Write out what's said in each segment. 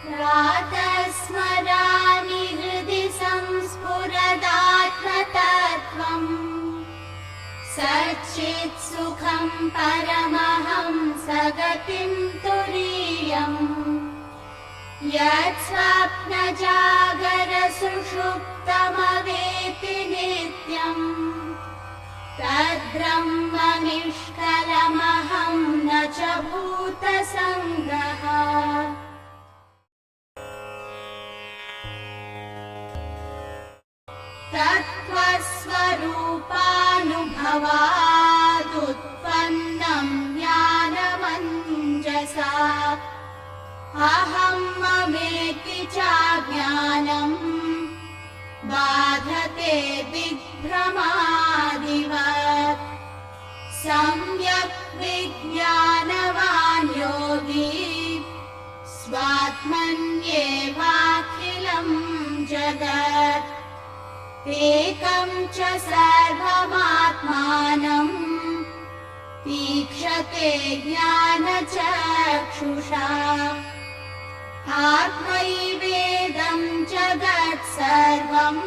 प्रातस्मरामि हृदि संस्फुरदात्मतत्त्वम् सच्चित् सुखं परमहंस गतिं तुरीयम् यत्स्वप्नजागरसुषुप्तमवेति नित्यम् तद्ब्रह्म निष्कलमहं न च भूतसङ्गः। तत्त्वस्वरूपानुभवादुत्पन्नं ज्ञानमञ्जसा अहं ममेति चाज्ञानम् बाधते दिग्भ्रमादिवत् सम्यक् विज्ञानवान् योगी स्वात्मन्येवाखिलं जगत् एकं च सर्वमात्मानं तीक्षते ज्ञानचक्षुषा आत्मैवेदं जगत् सर्वम्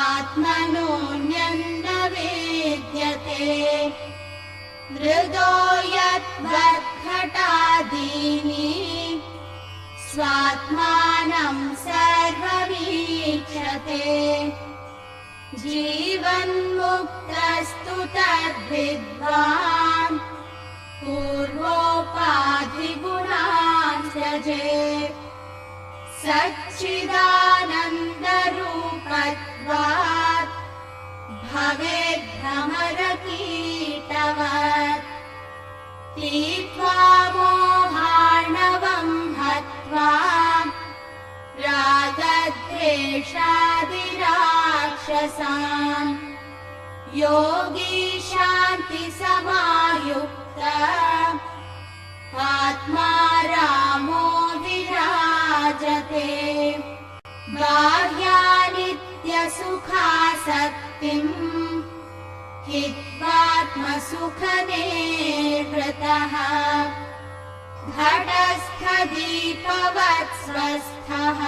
आत्मनोऽन्यं न वेद्यते हृदो यद्वद्घटादीनि स्वात्मानं सर्वमीक्षते जीवन्मुक्तस्तु तद्विद्वान् पूर्वोपाधिगुणान् त्यजेत् सच्चिदानन्दरूपत्वात् भवेद्भ्रमरकीटवत् तीर्त्वा मोहार्णवं हत्वा रागद्वेषादिराक्षसान् योगी शान्तिसमायुक्तः आत्मा रामो विराजते बाह्यानित्यसुखासक्तिम् हित्वात्मसुखनिवृत्तः घटस्थदीपवत् स्वस्थः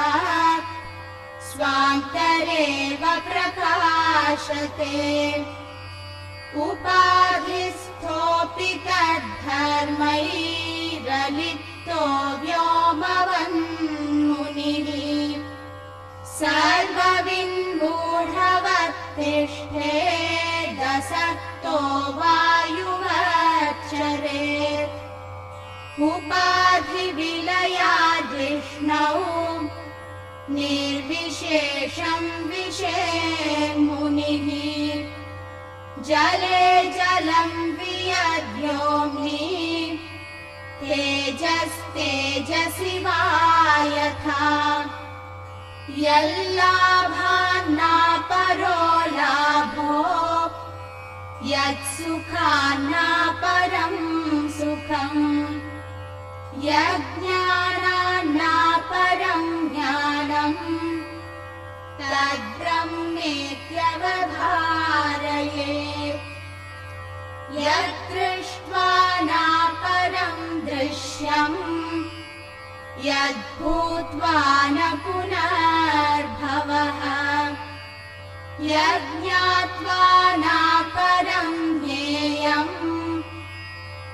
स्वान्तरेव प्रकाशते उपाधिस्थोऽपि तद्धर्मैरलिप्तो व्योमवन्मुनिः सर्वविन्मूढवत्तिष्ठेदसक्तो वायुवच्चरेत् उपाधिविलयाधिष्णौ निर्विशेषं विषेन्मुनिः जले जलं वियद्योम्नि तेजस्तेजसि वा यथा यल्लाभान्नापरो लाभो यत्सुखान्नापरं सुखम् यज्ञानान्नापरं ज्ञानम् तद्ब्रह्मेत्यवधारयेत् यद्दृष्ट्वा नापरं दृश्यम् यद्भूत्वा न पुनर्भवः यज्ञात्वा नापरं ज्ञेयम्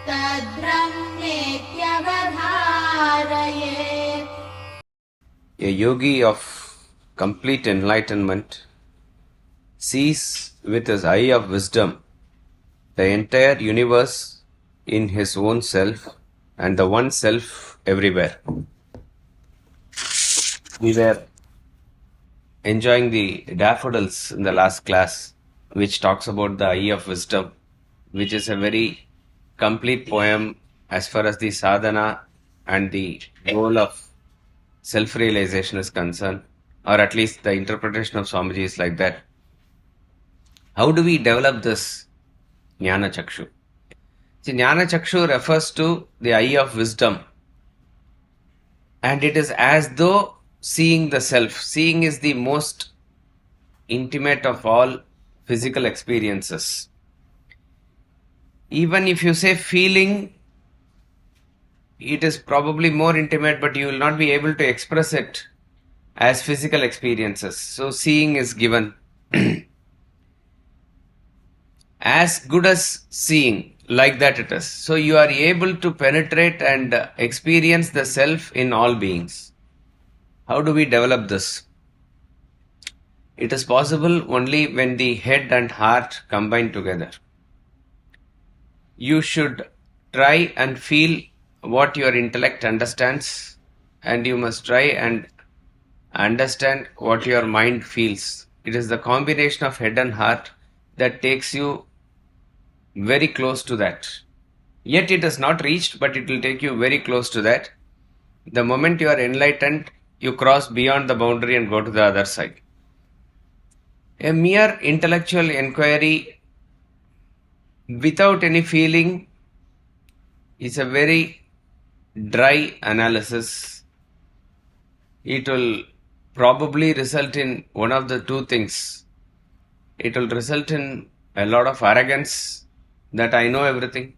तद्ब्रह्मेत्यवधारयेत्. A yogi of complete enlightenment sees with his eye of wisdom the entire universe in his own self and the one self everywhere. We were enjoying the daffodils in the last class, which talks about the eye of wisdom, which is a very complete poem as far as the sadhana and the goal of self-realization is concerned, or at least the interpretation of Swamiji is like that. How do we develop this Jnana Chakshu? See, Jnana Chakshu refers to the eye of wisdom, and it is as though seeing the self. Seeing is the most intimate of all physical experiences. Even if you say feeling, it is probably more intimate, but you will not be able to express it as physical experiences. So seeing is given. As good as seeing, like that it is. So you are able to penetrate and experience the self in all beings. How do we develop this? It is possible only when the head and heart combine together. You should try and feel what your intellect understands, and you must try and understand what your mind feels. It is the combination of head and heart that takes you very close to that. Yet it is not reached, but it will take you very close to that. The moment you are enlightened, you cross beyond the boundary and go to the other side. A mere intellectual inquiry without any feeling is a very dry analysis. It will probably result in one of the two things. It will result in a lot of arrogance that I know everything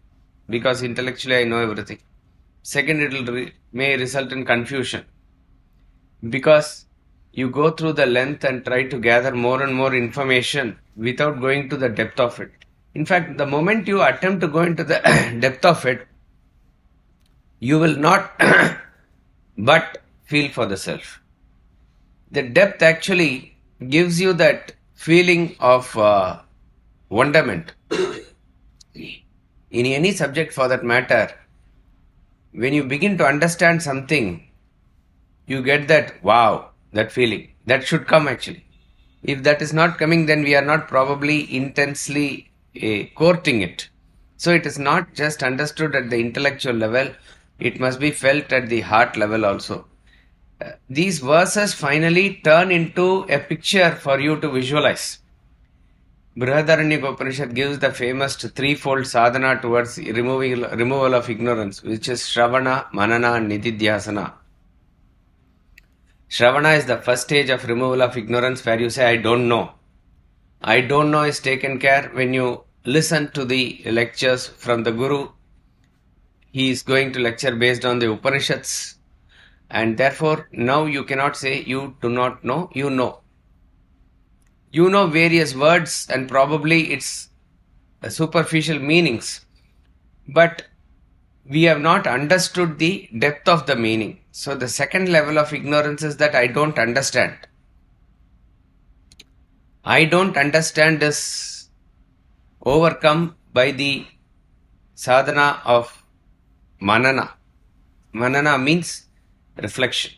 because intellectually I know everything. Second, it may result in confusion because you go through the length and try to gather more and more information without going to the depth of it. In fact, the moment you attempt to go into the depth of it, you will not but feel for the self. The depth actually gives you that feeling of wonderment. In any subject for that matter, when you begin to understand something, you get that wow, that feeling. That should come actually. If that is not coming, then we are not probably intensely courting it. So it is not just understood at the intellectual level, it must be felt at the heart level also. These verses finally turn into a picture for you to visualize. Brihadaranyaka Upanishad gives the famous threefold sadhana towards removal of ignorance, which is Shravana, Manana and Nididhyasana. Shravana is the first stage of removal of ignorance where you say, I don't know. I don't know is taken care when you listen to the lectures from the Guru. He is going to lecture based on the Upanishads. And therefore, now you cannot say you do not know, you know. You know various words and probably its superficial meanings. But we have not understood the depth of the meaning. So the second level of ignorance is that I don't understand. I don't understand is overcome by the sadhana of manana. Manana means reflection.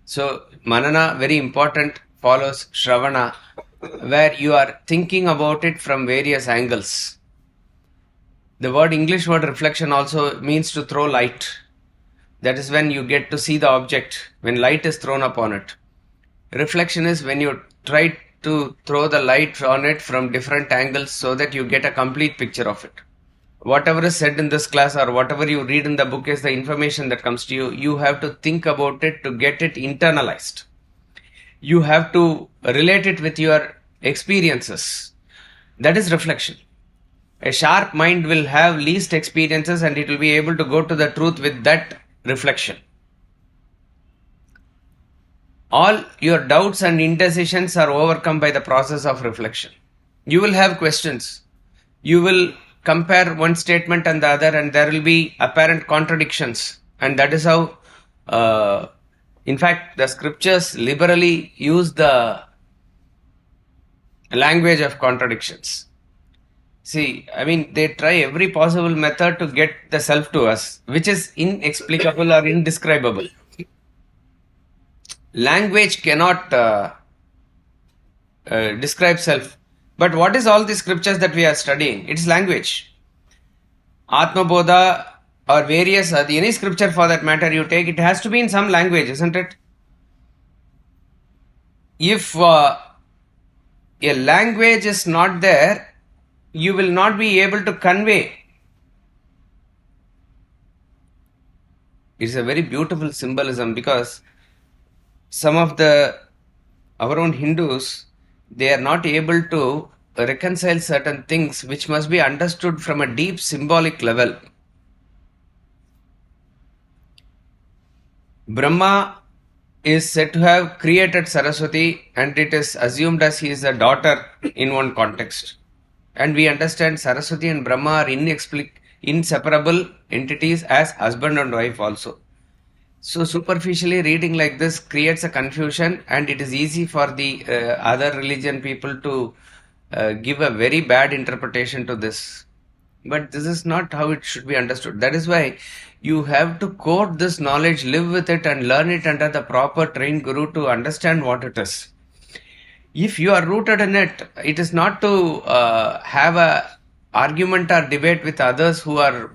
So manana, very important, follows Shravana, where you are thinking about it from various angles. The English word reflection also means to throw light. That is when you get to see the object, when light is thrown upon it. Reflection is when you try to throw the light on it from different angles so that you get a complete picture of it. Whatever is said in this class or whatever you read in the book is the information that comes to you. You have to think about it to get it internalized. You have to relate it with your experiences. That is reflection. A sharp mind will have least experiences and it will be able to go to the truth with that reflection. All your doubts and indecisions are overcome by the process of reflection. You will have questions. You will compare one statement and the other and there will be apparent contradictions. And that is how, in fact, the scriptures liberally use the language of contradictions. See, they try every possible method to get the self to us, which is inexplicable or indescribable. Language cannot describe self. But what is all the scriptures that we are studying? It is language. Atma, Bodha or various, any scripture for that matter you take, it has to be in some language, isn't it? If a language is not there, you will not be able to convey. It's a very beautiful symbolism because some of our own Hindus, they are not able to reconcile certain things which must be understood from a deep symbolic level. Brahma is said to have created Saraswati, and it is assumed as he is a daughter in one context. And we understand Saraswati and Brahma are inseparable entities as husband and wife also. So superficially reading like this creates a confusion, and it is easy for the other religion people to give a very bad interpretation to this. But this is not how it should be understood. That is why you have to quote this knowledge, live with it, and learn it under the proper trained guru to understand what it is. If you are rooted in it, it is not to have a argument or debate with others who are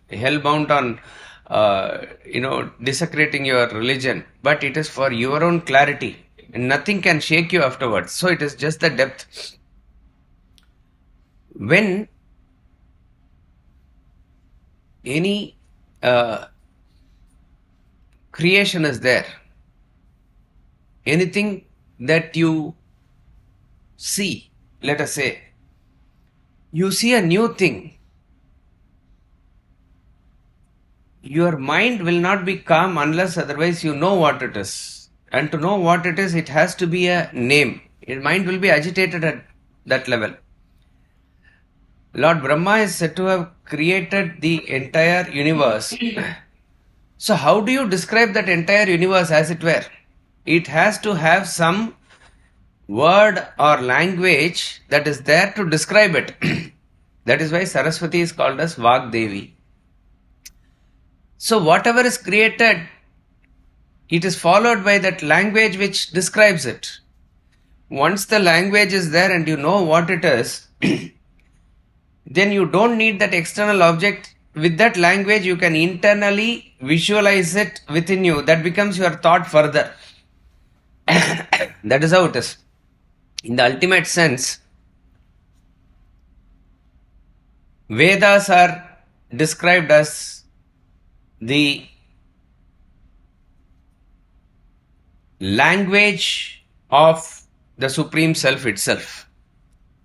hell-bound on desecrating your religion, but it is for your own clarity. Nothing can shake you afterwards. So it is just the depth. When any creation is there, anything that you see, let us say, you see a new thing, your mind will not be calm unless otherwise you know what it is. And to know what it is, it has to be a name. Your mind will be agitated at that level. Lord Brahma is said to have created the entire universe. So how do you describe that entire universe as it were? It has to have some word or language that is there to describe it. That is why Saraswati is called as Vagdevi. So whatever is created, it is followed by that language which describes it. Once the language is there and you know what it is, then you don't need that external object. With that language, you can internally visualize it within you. That becomes your thought further. That is how it is. In the ultimate sense, Vedas are described as the language of the Supreme Self itself.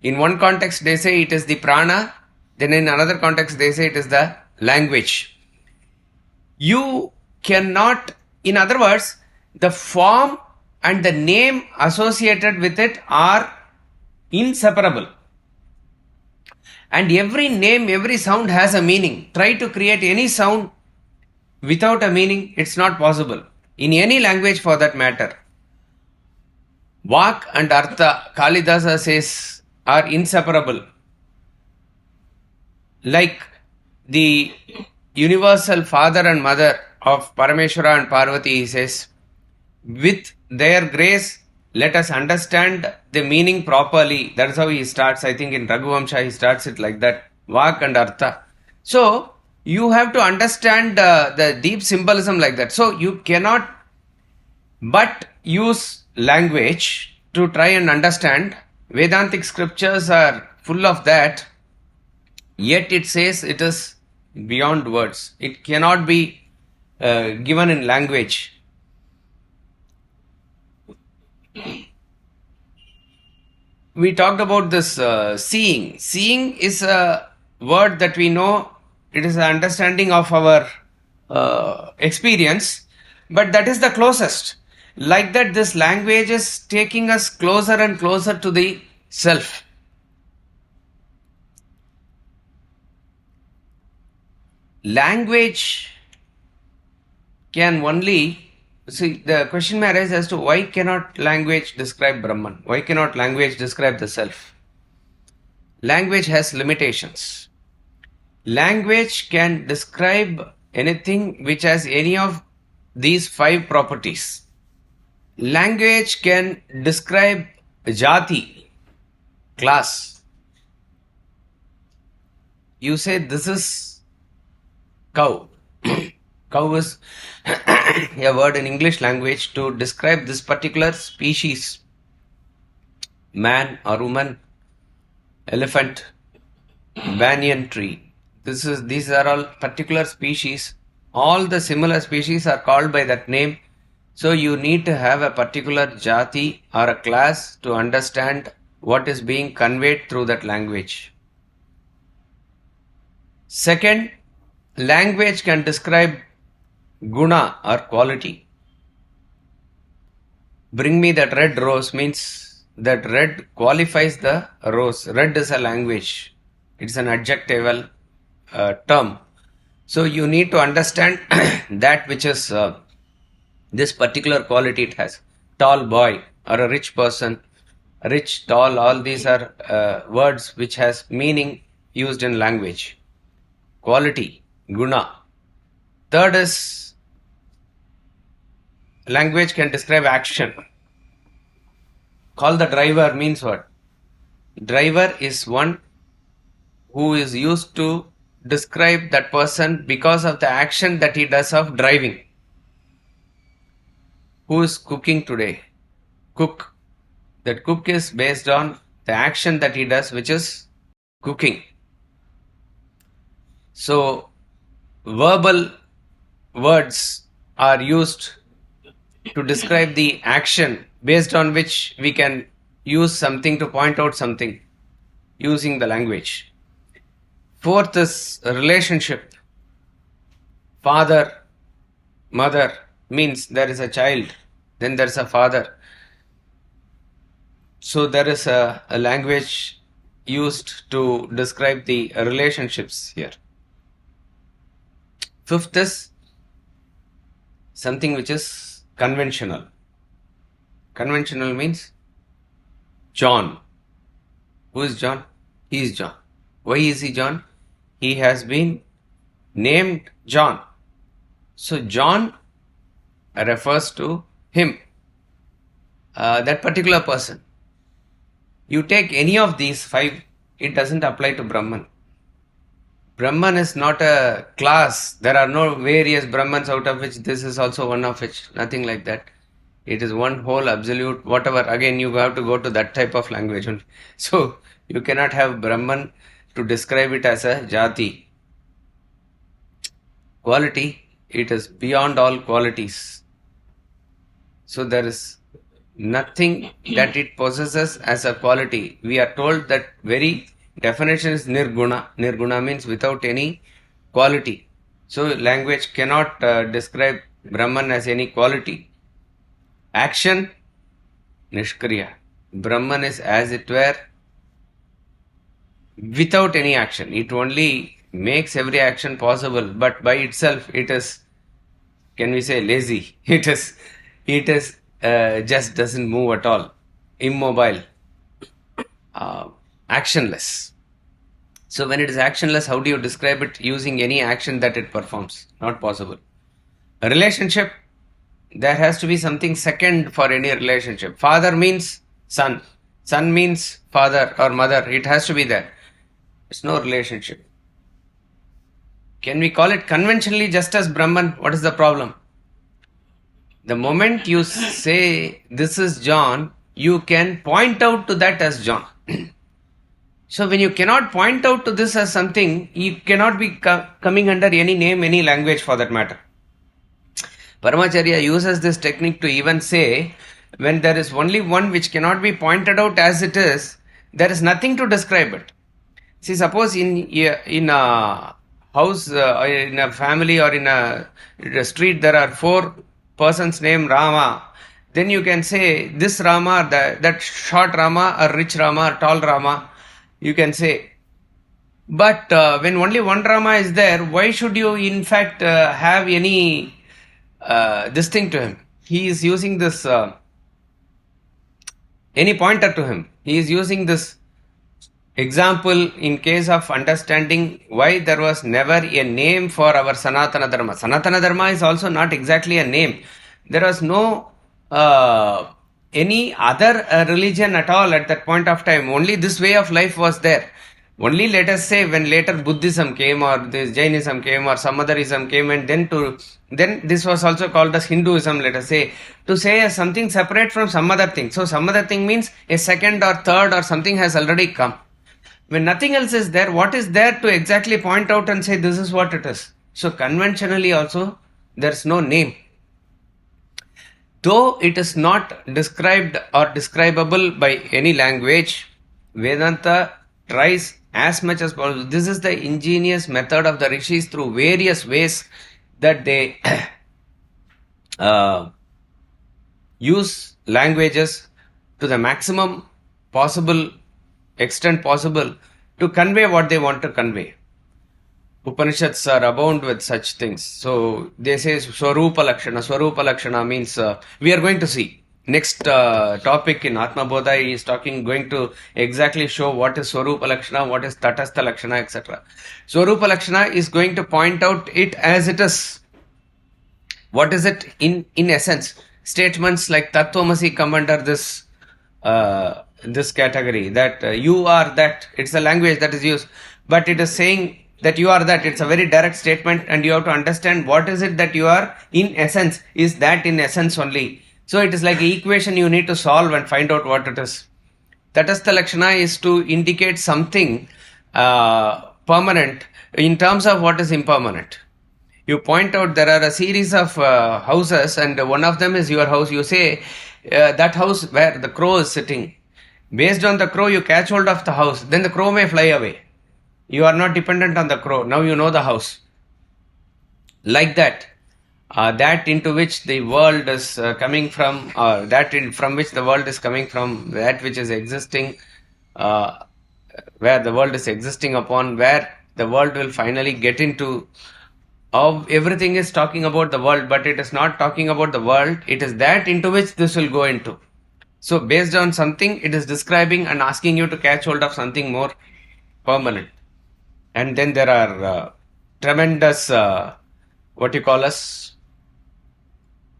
In one context, they say it is the prana. Then in another context, they say it is the language. You cannot, in other words, the form and the name associated with it are inseparable. And every name, every sound has a meaning. Try to create any sound without a meaning, it's not possible. In any language for that matter. Vak and Artha, Kalidasa says, are inseparable. Like the universal father and mother of Parameshwara and Parvati, he says, with their grace, let us understand the meaning properly. That's how he starts. I think in Raghuvamsha he starts it like that. Vak and Artha. So, you have to understand the deep symbolism like that. So, you cannot but use language to try and understand. Vedantic scriptures are full of that. Yet it says it is beyond words. It cannot be given in language. We talked about this seeing. Seeing is a word that we know. It is an understanding of our experience. But that is the closest. Like that, this language is taking us closer and closer to the self. Language can only... See, the question may arise as to why cannot language describe Brahman? Why cannot language describe the self? Language has limitations. Language can describe anything which has any of these 5 properties. Language can describe jati, class. You say this is cow. Cow is a word in English language to describe this particular species. Man or woman, elephant, banyan tree. These are all particular species. All the similar species are called by that name. So you need to have a particular jati or a class to understand what is being conveyed through that language. Second, language can describe guna or quality. Bring me that red rose means that red qualifies the rose. Red is a language. It's an adjectival term. So you need to understand that which is this particular quality it has. Tall boy or a rich person, rich, tall, all these are words which has meaning used in language. Quality, guna. Third is language can describe action. Call the driver means what? Driver is one who is used to describe that person because of the action that he does of driving. Who is cooking today? Cook. That cook is based on the action that he does, which is cooking. So, verbal words are used to describe the action based on which we can use something to point out something using the language. Fourth is a relationship. Father, mother means there is a child, then there is a father. So there is a language used to describe the relationships here. Fifth is something which is conventional. Conventional means John. Who is John? He is John. Why is he John? He has been named John. So John refers to him, that particular person. You take any of these five, it doesn't apply to Brahman. Brahman is not a class. There are no various Brahmans out of which this is also one of which. Nothing like that. It is one whole absolute whatever. Again, you have to go to that type of language. So you cannot have Brahman to describe it as a jati. Quality, it is beyond all qualities. So there is nothing that it possesses as a quality. We are told that very definition is nirguna. Nirguna means without any quality. So language cannot describe Brahman as any quality. Action, nishkriya. Brahman is as it were without any action. It only makes every action possible, but by itself it is, can we say, lazy. It is just doesn't move at all. Immobile. Actionless. So when it is actionless, how do you describe it using any action that it performs? Not possible. A relationship, there has to be something second for any relationship. Father means son. Son means father or mother. It has to be there. It's no relationship. Can we call it conventionally just as Brahman? What is the problem? The moment you say this is John, you can point out to that as John. So when you cannot point out to this as something, you cannot be coming under any name, any language for that matter. Paramacharya uses this technique to even say, when there is only one which cannot be pointed out as it is, there is nothing to describe it. See, suppose in a house, in a family or in a street, there are four persons named Rama. Then you can say this Rama, that short Rama, or rich Rama, or tall Rama, you can say. But when only one Rama is there, why should you in fact have any this thing to him? He is using this, any pointer to him. He is using this example in case of understanding why there was never a name for our Sanatana Dharma. Sanatana Dharma is also not exactly a name. There was no any other religion at all at that point of time. Only this way of life was there. Only, let us say, when later Buddhism came or this Jainism came or some other ism came, and then this was also called as Hinduism, let us say, to say as something separate from some other thing. So some other thing means a second or third or something has already come. When nothing else is there, what is there to exactly point out and say this is what it is? So conventionally also there is no name. Though it is not described or describable by any language, Vedanta tries as much as possible. This is the ingenious method of the rishis through various ways that they use languages to the maximum possible extent possible to convey what they want to convey. Upanishads are abound with such things. So they say Swarupa Lakshana. Swarupa Lakshana means we are going to see. Next topic in Atma Bodha is going to exactly show what is Swarupa Lakshana, what is Tatastha Lakshana, etc. Swarupa Lakshana is going to point out it as it is. What is it in essence? Statements like Tattvamasi come under this category, that you are that. It's a language that is used, but it is saying that you are that. It's a very direct statement, and you have to understand what is it that you are in essence. Is that in essence only? So it is like an equation you need to solve and find out what it is. Tatastha Lakshana is to indicate something permanent in terms of what is impermanent. You point out there are a series of houses, and one of them is your house. You say that house where the crow is sitting. Based on the crow, you catch hold of the house. Then the crow may fly away. You are not dependent on the crow. Now you know the house. Like that. That into which the world is coming from, from which the world is coming from, that which is existing, where the world is existing upon, where the world will finally get into. Everything is talking about the world, but it is not talking about the world. It is that into which this will go into. So based on something, it is describing and asking you to catch hold of something more permanent. And then there are tremendous,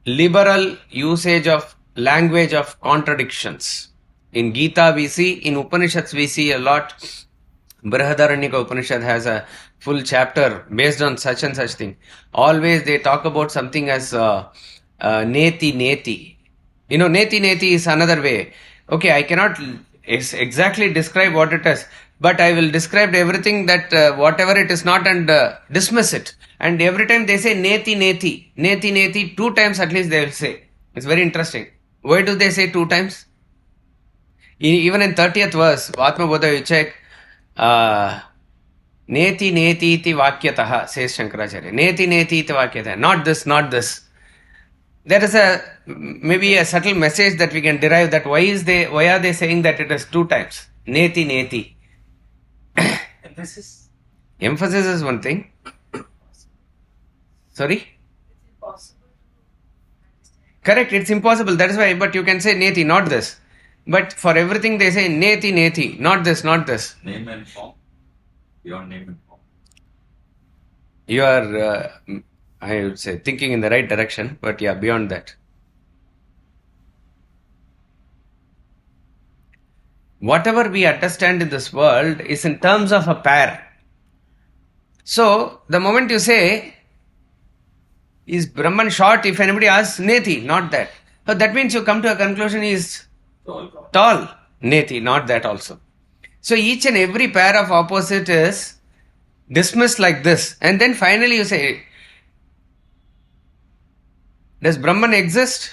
liberal usage of language of contradictions. In Gita we see, in Upanishads we see a lot. Brihadaranyaka Upanishad has a full chapter based on such and such thing. Always they talk about something as neti neti. You know, neti neti is another way. Okay, I cannot exactly describe what it is, but I will describe everything that whatever it is not, and dismiss it. And every time they say neti neti, neti neti, 2 times at least they will say. It's very interesting. Why do they say 2 times? Even in 30th verse, Atma Bodha, you check, neti neti iti vakyataha, says Shankaracharya. Neti neti iti vakyataha. Not this, not this. There is maybe a subtle message that we can derive, that why are they saying that it is 2 times? Neti neti. Emphasis? Emphasis is one thing. Sorry? Correct, it's impossible. That is why, but you can say neti, not this. But for everything they say neti neti, not this, not this. Name and form. Beyond name and form. You are, I would say, thinking in the right direction, but yeah, beyond that. Whatever we understand in this world is in terms of a pair. So, the moment you say, is Brahman short? If anybody asks, neti, not that. So that means you come to a conclusion, he is tall. Neti, not that also. So each and every pair of opposite is dismissed like this. And then finally you say, does Brahman exist?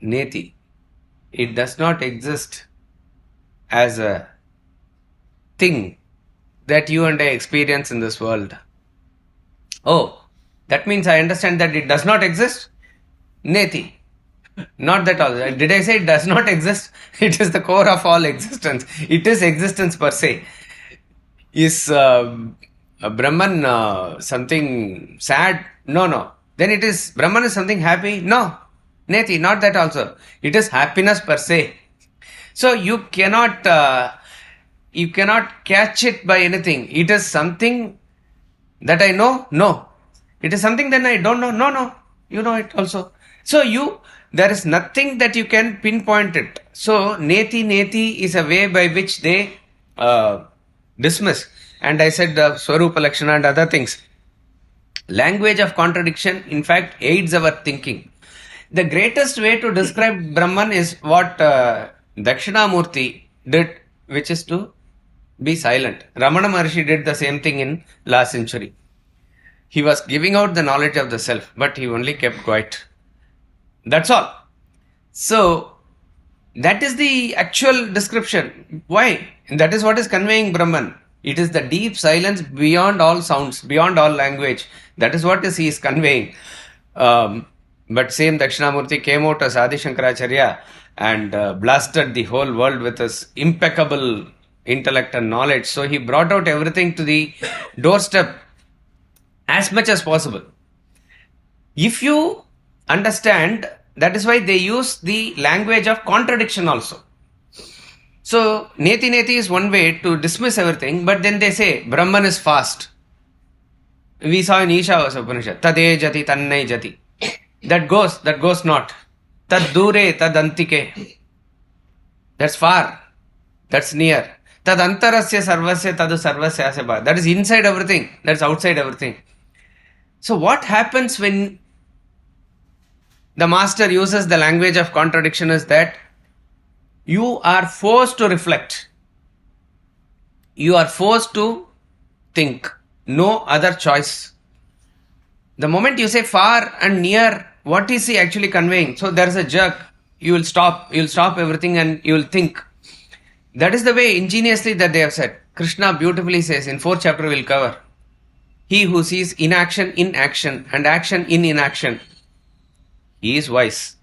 Neti. It does not exist as a thing that you and I experience in this world. Oh, that means I understand that it does not exist? Neti. Not that all. Did I say it does not exist? It is the core of all existence. It is existence per se. Is Brahman something sad? No. Then it is, Brahman is something happy? No. Neti, not that also. It is happiness per se. So you cannot catch it by anything. It is something that I know? No. It is something that I don't know? No. You know it also. So there is nothing that you can pinpoint it. So neti is a way by which they dismiss. And I said Swarupa Lakshana and other things. Language of contradiction, in fact, aids our thinking. The greatest way to describe Brahman is what Dakshinamurti did, which is to be silent. Ramana Maharshi did the same thing in last century. He was giving out the knowledge of the self, but he only kept quiet. That's all. So, that is the actual description. Why? And that is what is conveying Brahman. It is the deep silence beyond all sounds, beyond all language. That is what he is conveying. But same Dakshinamurti came out as Adi Shankaracharya and blasted the whole world with his impeccable intellect and knowledge. So he brought out everything to the doorstep as much as possible. If you understand, that is why they use the language of contradiction also. So, Neti Neti is one way to dismiss everything, but then they say Brahman is fast. We saw in Ishavasya Upanishad, Tade Jati Tannai Jati. That goes not. Tad Dure Tad Antike. That's far. That's near. Tad Antarasya Sarvasya Tadu Sarvasya Asya. That is inside everything. That's outside everything. So what happens when the master uses the language of contradiction is that you are forced to reflect. You are forced to think. No other choice. The moment you say far and near, what is he actually conveying? So there is a jerk. You will stop everything and you will think. That is the way ingeniously that they have said. Krishna beautifully says in 4th chapter we will cover. He who sees inaction in action and action in inaction, he is wise.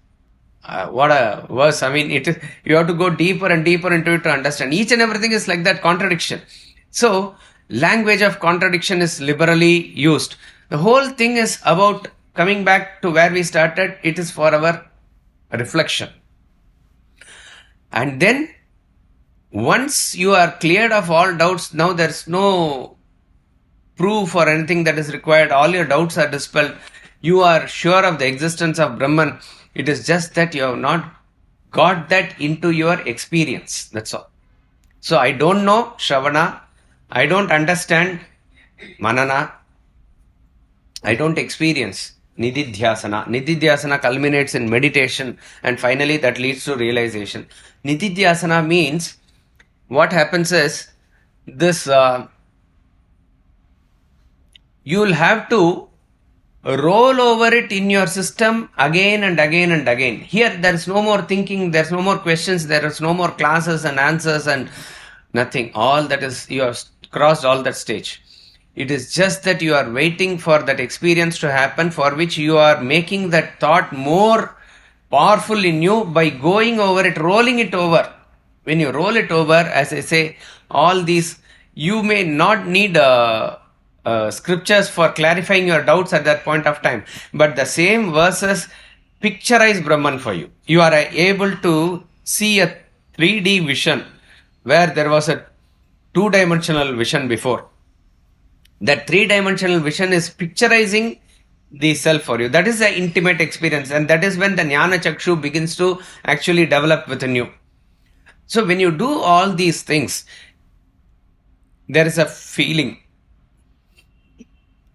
What a verse. I mean, you have to go deeper and deeper into it to understand. Each and everything is like that contradiction. So, language of contradiction is liberally used. The whole thing is about coming back to where we started. It is for our reflection. And then, once you are cleared of all doubts, now there is no proof or anything that is required. All your doubts are dispelled. You are sure of the existence of Brahman. It is just that you have not got that into your experience. That's all. So I don't know Shravana. I don't understand Manana. I don't experience Nididhyasana. Nididhyasana culminates in meditation and finally that leads to realization. Nididhyasana means what happens is this you will have to roll over it in your system again and again and again. Here there is no more thinking, there is no more questions, there is no more classes and answers and nothing. All that is, you have crossed all that stage. It is just that you are waiting for that experience to happen, for which you are making that thought more powerful in you by going over it, rolling it over. When you roll it over, as I say, all these, you may not need scriptures for clarifying your doubts at that point of time, but the same verses picturize Brahman for you. You are able to see a 3D vision where there was a 2-dimensional vision before. That 3-dimensional vision is picturizing the self for you. That is the intimate experience, and that is when the Jnana Chakshu begins to actually develop within you. So when you do all these things, there is a feeling.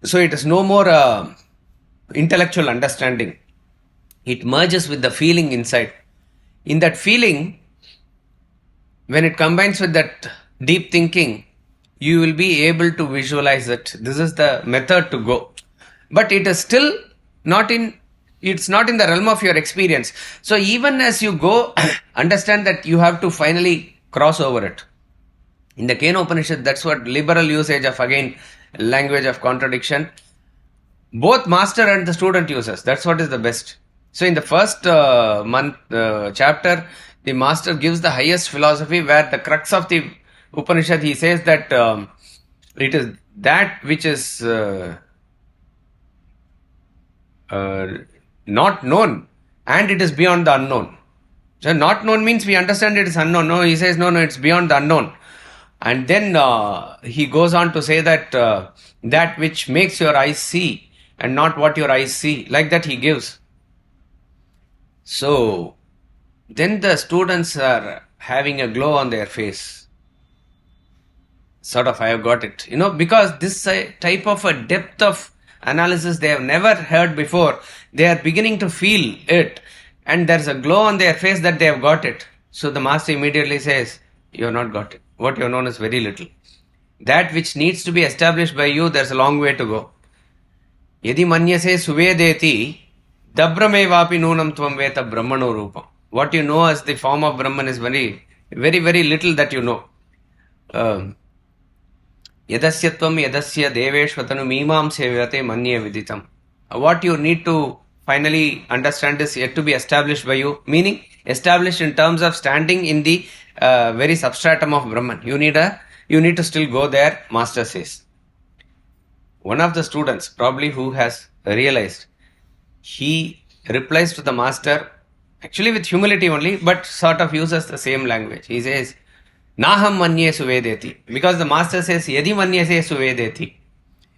So it is no more intellectual understanding. It merges with the feeling inside. In that feeling, when it combines with that deep thinking, you will be able to visualize it. This is the method to go. But it is still not in the realm of your experience. So even as you go, understand that you have to finally cross over it. In the Kena Upanishad, that's what liberal usage of, again, language of contradiction. Both master and the student uses. That's what is the best. So in the first chapter, the master gives the highest philosophy, where the crux of the Upanishad, he says that it is that which is not known and it is beyond the unknown. So not known means we understand it is unknown. No, he says no, it's beyond the unknown. And then he goes on to say that that which makes your eyes see and not what your eyes see. Like that he gives. So then the students are having a glow on their face. Sort of, I have got it. Because this type of a depth of analysis they have never heard before. They are beginning to feel it. And there is a glow on their face that they have got it. So the master immediately says, you have not got it. What you have known is very little. That which needs to be established by you, there is a long way to go. Yadi manyase suvedeti dabramevapi nunam tvam veta brahmano rupam. What you know as the form of Brahman is very, very, very little that you know. Yadasyatvam yadasya deveshvatanu mimam sevate manye viditam. What you need to finally understand is yet to be established by you, meaning established in terms of standing in the very substratum of Brahman. You need to still go there, Master says. One of the students, probably who has realized, he replies to the Master, actually with humility only, but sort of uses the same language. He says, Naham manye suvedeti. Because the Master says, Yadi manye se suvedeti.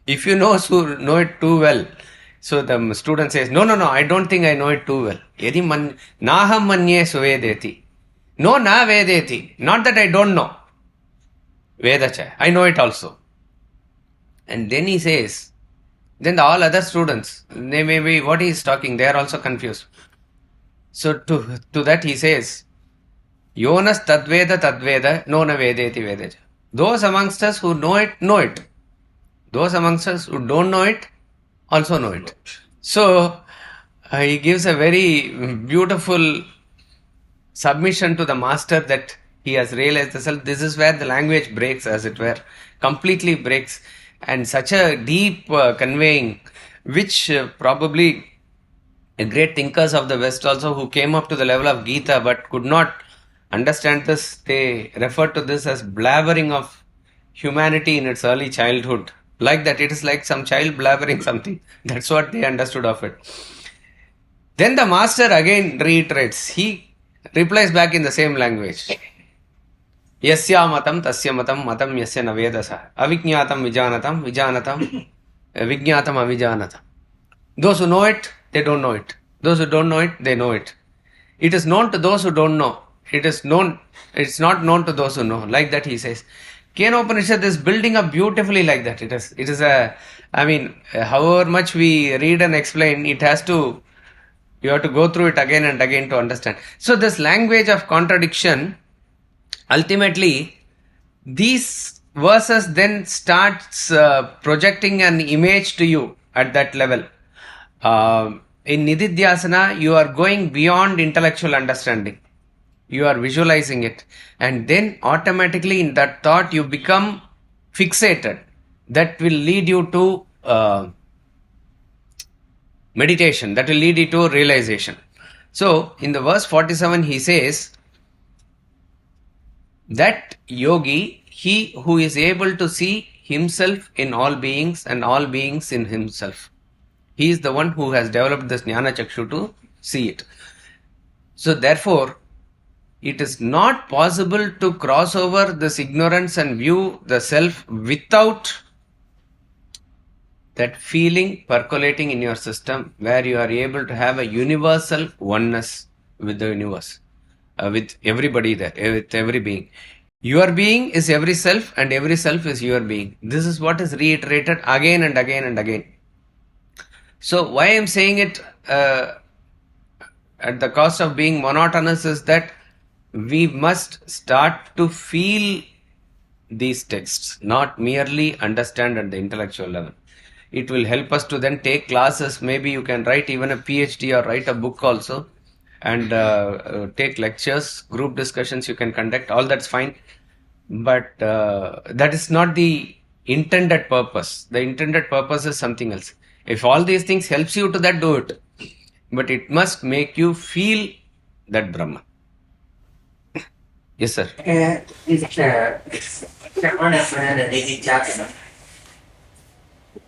If you know it too well, so the student says, no, I don't think I know it too well. Yadi naham manye suvedeti. No, na vedeti. Not that I don't know. Vedacha. I know it also. And then he says, then all other students, they may be, what he is talking, they are also confused. So to that he says, Yonas tadveda, no na vedeti vedacha. Those amongst us who know it, know it. Those amongst us who don't know it, also know it. So, he gives a very beautiful submission to the Master that he has realized this is where the language breaks, as it were, completely breaks, and such a deep conveying, which probably great thinkers of the West also who came up to the level of Gita but could not understand this, they refer to this as blabbering of humanity in its early childhood. Like that, it is like some child blabbering something. That's what they understood of it. Then the Master again reiterates. He replies back in the same language. Yasya matam tasya matam matam yasya navedasa. Avijñatam vijanatam vijñatam avijanatam. Those who know it, they don't know it. Those who don't know it, they know it. It is known to those who don't know. It's not known to those who know. Like that he says. Kena Upanishad is building up beautifully like that. It is however much we read and explain, you have to go through it again and again to understand. So this language of contradiction, ultimately, these verses then starts projecting an image to you at that level. In Nididhyasana, you are going beyond intellectual understanding. You are visualizing it, and then automatically in that thought you become fixated. That will lead you to meditation, that will lead you to realization. So in the verse 47 he says that yogi, he who is able to see himself in all beings and all beings in himself, he is the one who has developed this jnana chakshu to see it. So therefore it is not possible to cross over this ignorance and view the self without that feeling percolating in your system, where you are able to have a universal oneness with the universe, with everybody there, with every being. Your being is every self and every self is your being. This is what is reiterated again and again and again. So why I am saying it at the cost of being monotonous is that we must start to feel these texts, not merely understand at the intellectual level. It will help us to then take classes. Maybe you can write even a PhD or write a book also, and take lectures, group discussions you can conduct. All that's fine. But that is not the intended purpose. The intended purpose is something else. If all these things helps you to that, do it. But it must make you feel that Brahman. Yes, sir.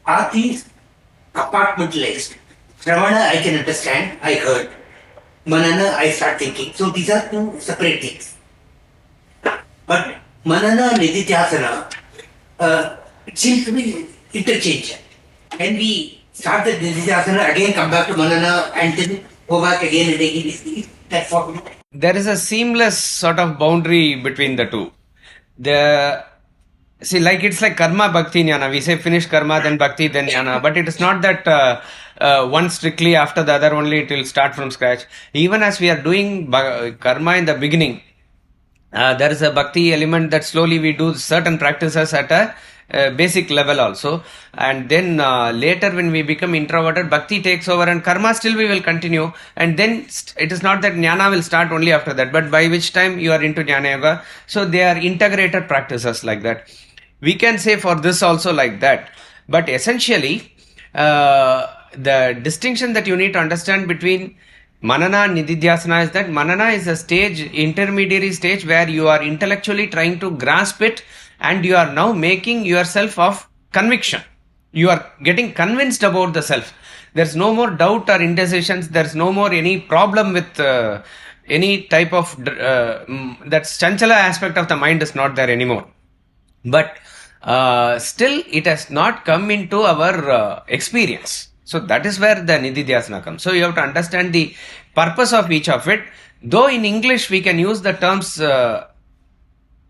Are these compartmentalized? Shravana, I can understand, I heard. Manana, I start thinking. So these are two separate things. But Manana and Nididhyasana seems to be interchange. Can we start the Nididhyasana, again come back to Manana, and then go back again and again? Is that possible? There is a seamless sort of boundary between the two. It's like karma, bhakti, jnana. We say finish karma, then bhakti, then jnana. But it is not that one strictly after the other only it will start from scratch. Even as we are doing karma in the beginning, there is a bhakti element that slowly we do certain practices at a basic level also, and then later when we become introverted, bhakti takes over and karma still we will continue, and then it is not that jnana will start only after that, but by which time you are into jnana yoga. So they are integrated practices like that. We can say for this also like that, but essentially the distinction that you need to understand between Manana and Nididhyasana is that Manana is a stage, intermediary stage, where you are intellectually trying to grasp it and you are now making yourself of conviction. You are getting convinced about the self. There's no more doubt or indecisions. There's no more any problem with any type of that chanchala aspect of the mind is not there anymore. But still it has not come into our experience. So that is where the Nididhyasana comes. So you have to understand the purpose of each of it. Though in English we can use the terms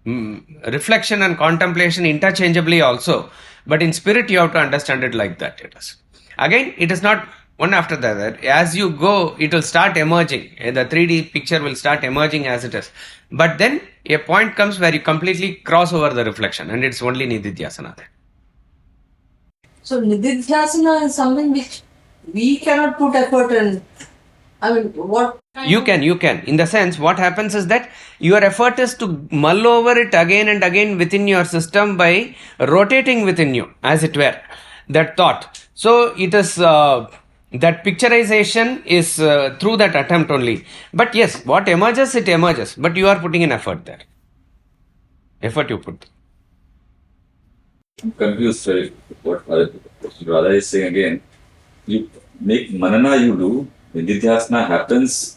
reflection and contemplation interchangeably also, but in spirit you have to understand it like that. It is. Again, it is not one after the other. As you go, it will start emerging. The 3D picture will start emerging as it is. But then a point comes where you completely cross over the reflection, and it's only Nididhyasana there. So Nididhyasana is something which we cannot put effort in. I mean, what? You can. In the sense, what happens is that your effort is to mull over it again and again within your system by rotating within you, as it were, that thought. So it is that picturization is through that attempt only. But yes, what emerges, it emerges. But you are putting in effort there. Effort you put. I'm confused what Radha is saying again. You make manana, you do. Nididhyasana happens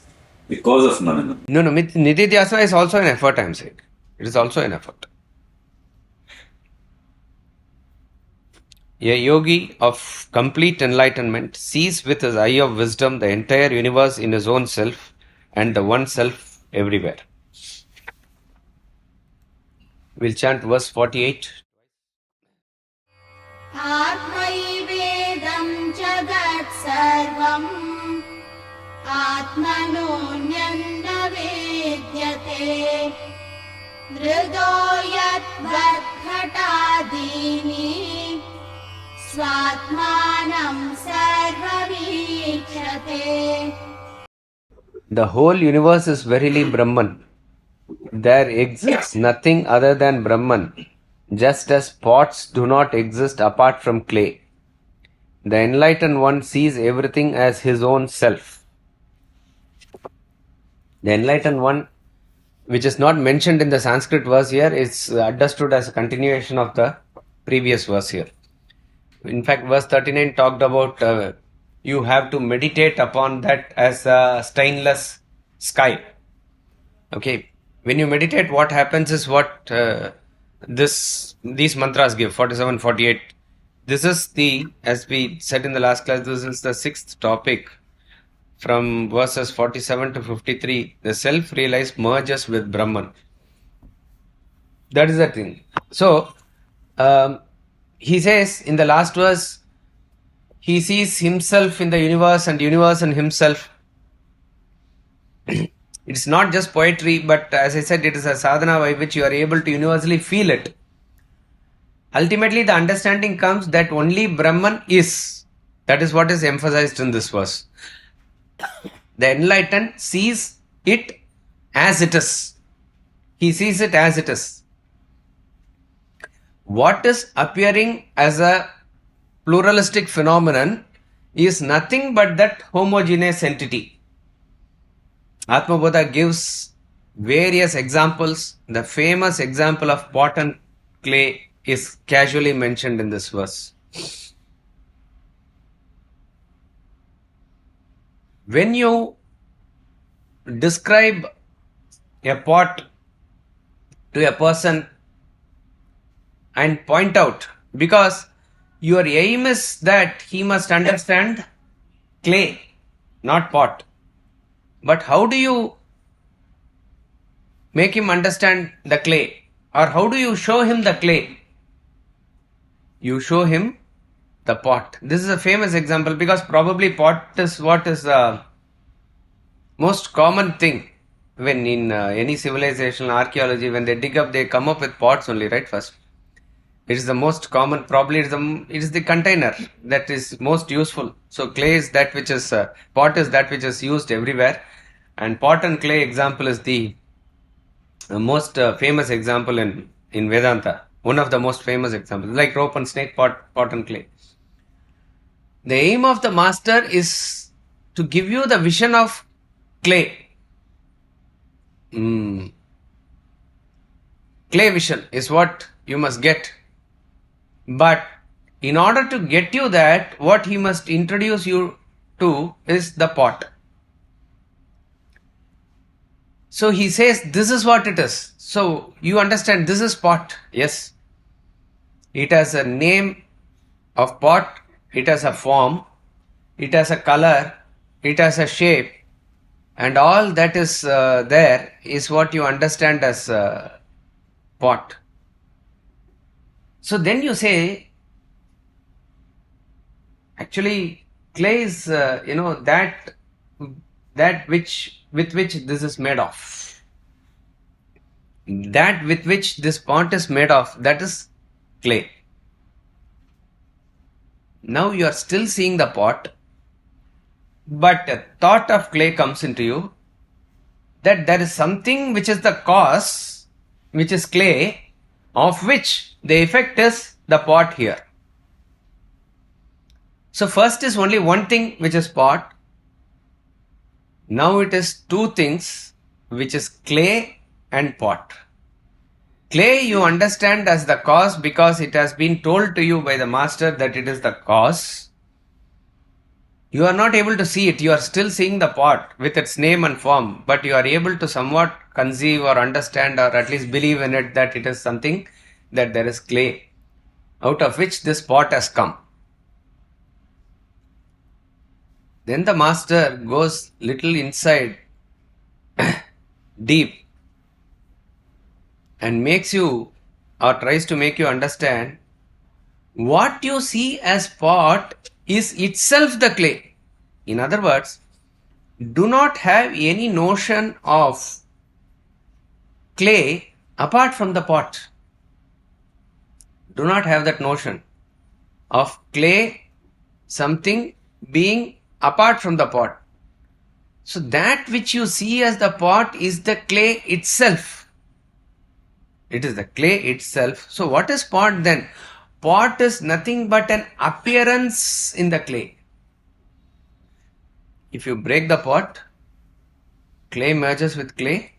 because of manana. No, Nididhyasana is also an effort, I am saying. It is also an effort. A yogi of complete enlightenment sees with his eye of wisdom the entire universe in his own self and the one self everywhere. We'll chant verse 48. Atmaivedam jagat sarvam Atmanonyanna vedyate Hridoyat vadghatadini Swatmanam sarvamikshate. The whole universe is verily Brahman. There exists nothing other than Brahman, just as pots do not exist apart from clay. The enlightened one sees everything as his own self. The enlightened one, which is not mentioned in the Sanskrit verse here, is understood as a continuation of the previous verse here. In fact, verse 39 talked about you have to meditate upon that as a stainless sky. Okay, when you meditate, what happens is what these mantras give, 47, 48. This is as we said in the last class, this is the sixth topic. From verses 47 to 53, the self-realized merges with Brahman. That is the thing. So, he says in the last verse, he sees himself in the universe and universe in himself. It's not just poetry, but as I said, it is a sadhana by which you are able to universally feel it. Ultimately, the understanding comes that only Brahman is. That is what is emphasized in this verse. The enlightened sees it as it is. He sees it as it is. What is appearing as a pluralistic phenomenon is nothing but that homogeneous entity. Atma Bodha gives various examples. The famous example of pot and clay is casually mentioned in this verse. When you describe a pot to a person and point out, because your aim is that he must understand clay, not pot. But how do you make him understand the clay? Or how do you show him the clay? You show him the pot. This is a famous example because probably pot is what is the most common thing when in any civilization, archaeology, when they dig up, they come up with pots only, right? First, it is the most common. Probably it is the container that is most useful. So clay is that which is pot is that which is used everywhere, and pot and clay example is the most famous example in Vedanta. One of the most famous examples, like rope and snake, pot and clay. The aim of the master is to give you the vision of clay. Clay vision is what you must get. But in order to get you that, what he must introduce you to is the pot. So he says, this is what it is. So you understand, this is pot. Yes. It has a name of pot. It has a form. It has a color. It has a shape. And all that is there is what you understand as pot. So then you say, actually, clay is, that which with which this is made of. That with which this pot is made of, that is clay. Now you are still seeing the pot, but a thought of clay comes into you, that there is something which is the cause, which is clay, of which the effect is the pot here. So first is only one thing which is pot. Now it is two things which is clay and pot. Clay you understand as the cause because it has been told to you by the master that it is the cause. You are not able to see it. You are still seeing the pot with its name and form, but you are able to somewhat conceive or understand or at least believe in it that it is something, that there is clay out of which this pot has come. Then the master goes little inside, deep, and makes you or tries to make you understand what you see as pot is itself the clay. In other words, do not have any notion of clay apart from the pot. Do not have that notion of clay, something being apart from the pot. So that which you see as the pot is the clay itself. It is the clay itself. So what is pot then? Pot is nothing but an appearance in the clay. If you break the pot, clay merges with clay,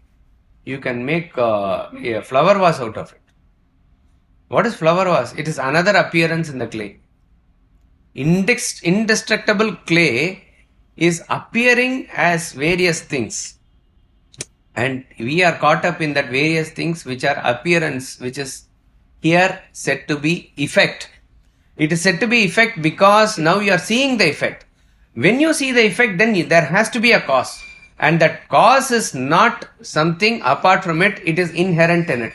you can make a flower vase out of it. What is flower vase? It is another appearance in the clay. Indestructible clay is appearing as various things. And we are caught up in that various things which are appearance, which is here said to be effect. It is said to be effect because now you are seeing the effect. When you see the effect, then there has to be a cause. And that cause is not something apart from it, it is inherent in it.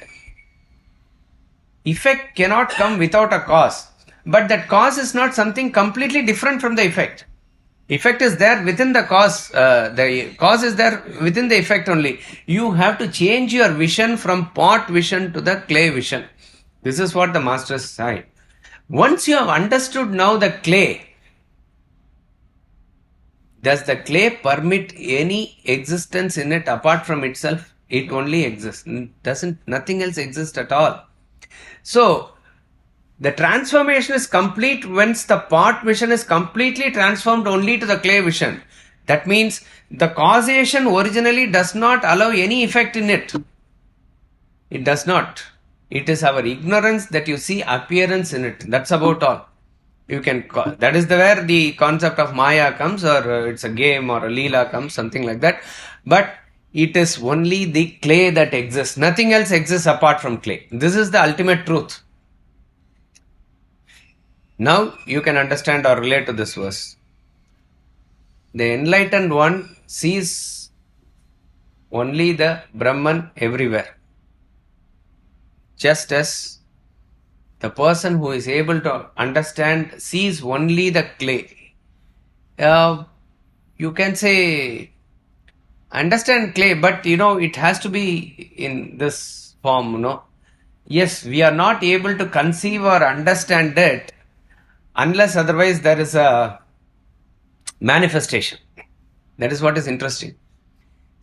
Effect cannot come without a cause. But that cause is not something completely different from the effect. Effect is there within the cause. The cause is there within the effect only. You have to change your vision from pot vision to the clay vision. This is what the master is saying. Once you have understood now the clay, does the clay permit any existence in it apart from itself? It only exists. Nothing else exists at all. So, the transformation is complete once the pot vision is completely transformed only to the clay vision. That means the causation originally does not allow any effect in it. It does not. It is our ignorance that you see appearance in it. That's about all. You can that is where the concept of Maya comes, or it's a game or a Leela comes, something like that. But it is only the clay that exists. Nothing else exists apart from clay. This is the ultimate truth. Now you can understand or relate to this verse. The enlightened one sees only the Brahman everywhere. Just as the person who is able to understand sees only the clay. You can say understand clay, but it has to be in this form, Yes, we are not able to conceive or understand it unless otherwise there is a manifestation. That is what is interesting.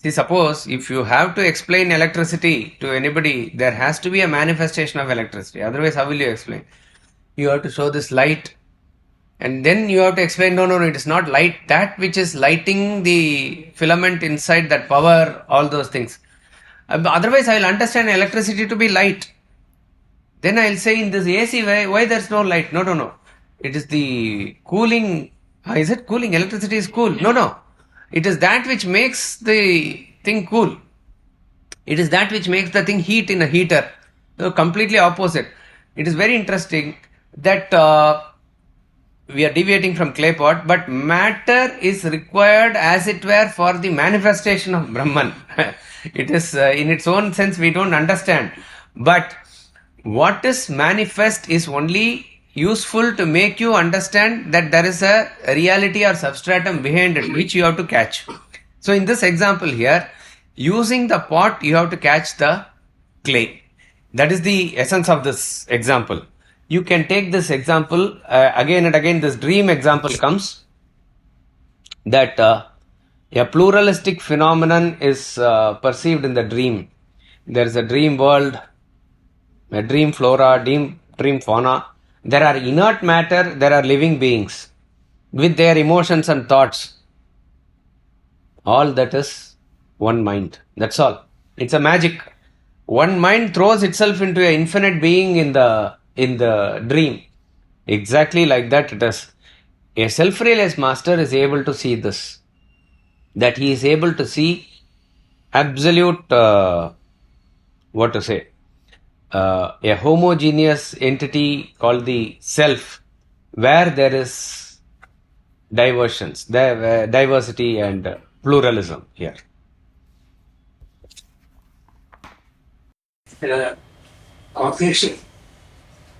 See, suppose if you have to explain electricity to anybody, there has to be a manifestation of electricity. Otherwise, how will you explain? You have to show this light And then you have to explain, no, it is not light. That which is lighting the filament inside, that power, all those things. Otherwise, I will understand electricity to be light. Then I will say in this AC, why there is no light? No. It is the cooling. Is it cooling? Electricity is cool. No. It is that which makes the thing cool. It is that which makes the thing heat in a heater. So completely opposite. It is very interesting that we are deviating from clay pot, but matter is required as it were for the manifestation of Brahman. It is in its own sense we don't understand. But what is manifest is only useful to make you understand that there is a reality or substratum behind it which you have to catch. So in this example here, using the pot you have to catch the clay. That is the essence of this example. You can take this example again and again. This dream example comes that a pluralistic phenomenon is perceived in the dream. There is a dream world, a dream flora, dream fauna. There are inert matter, there are living beings with their emotions and thoughts. All that is one mind. That's all. It's a magic. One mind throws itself into an infinite being in the dream. Exactly like that it is. A self-realized master is able to see this. That he is able to see absolute, a homogeneous entity called the self, where there is diversity and pluralism here. Causation.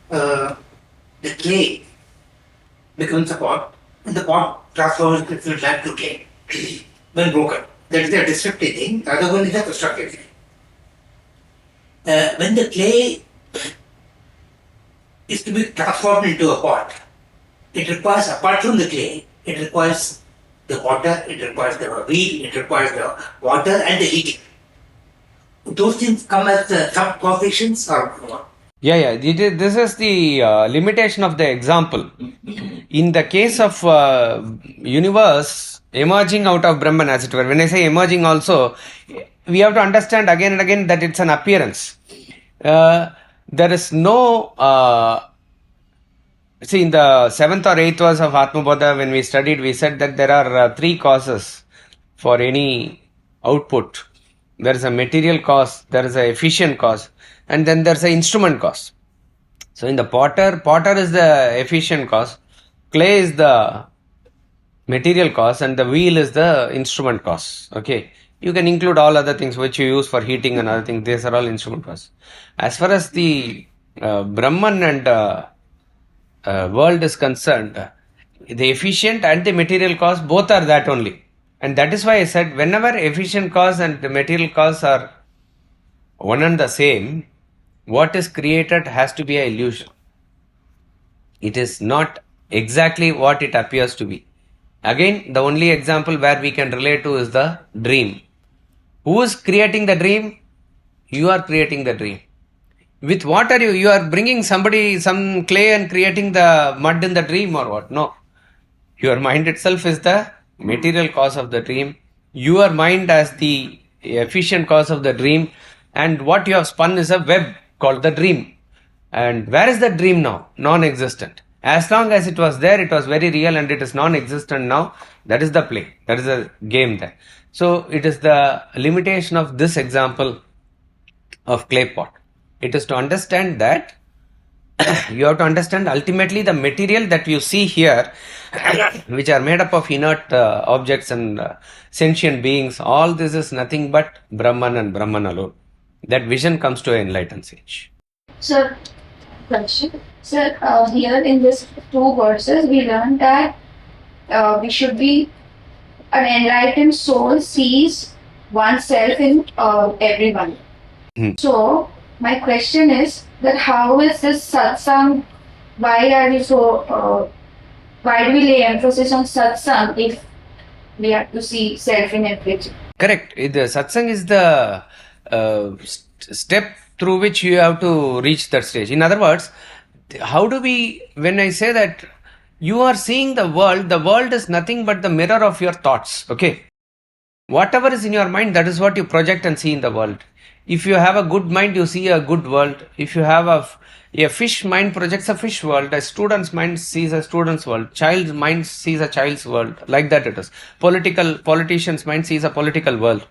The clay becomes a pot, and the pot transforms itself back to clay when broken. That is the destructive thing. The other one is the constructive thing. When the clay is to be transformed into a pot, it requires, apart from the clay, it requires the water, it requires the wheel, it requires the water and the heating. Those things come as the sub-causations or what? Yeah. This is the limitation of the example. In the case of universe emerging out of Brahman, as it were, when I say emerging also, we have to understand again and again that it's an appearance. There is no... in the 7th or 8th verse of Atma Bodha, when we studied, we said that there are 3 causes for any output. There is a material cause, there is an efficient cause, and then there is an instrument cause. So in the potter is the efficient cause, clay is the material cause, and the wheel is the instrument cause. Okay, you can include all other things which you use for heating and other things. These are all instrument cause. As far as the Brahman and world is concerned, the efficient and the material cause both are that only. And that is why I said whenever efficient cause and the material cause are one and the same, what is created has to be an illusion. It is not exactly what it appears to be. Again, the only example where we can relate to is the dream. Who is creating the dream? You are creating the dream. With what are you? You are bringing some clay and creating the mud in the dream or what? No. Your mind itself is the material cause of the dream. Your mind as the efficient cause of the dream. And what you have spun is a web called the dream. And where is the dream now? Non-existent. As long as it was there, it was very real, and it is non-existent now. That is the play. That is the game there. So it is the limitation of this example of clay pot. It is to understand that you have to understand ultimately the material that you see here, which are made up of inert objects and sentient beings. All this is nothing but Brahman and Brahman alone. That vision comes to an enlightened sage. Sir, question. Sir, here in these 2 verses, we learned that we should be an enlightened soul sees oneself in everyone. So, my question is that how is this satsang? Why do we lay emphasis on satsang if we have to see self in everything? Correct. The satsang is the step through which you have to reach that stage. In other words, how do we, when I say that You are seeing the world is nothing but the mirror of your thoughts. Okay. Whatever is in your mind, that is what you project and see in the world. If you have a good mind, you see a good world. If you have a fish mind projects a fish world, a student's mind sees a student's world, child's mind sees a child's world. Like that it is. Politician's mind sees a political world.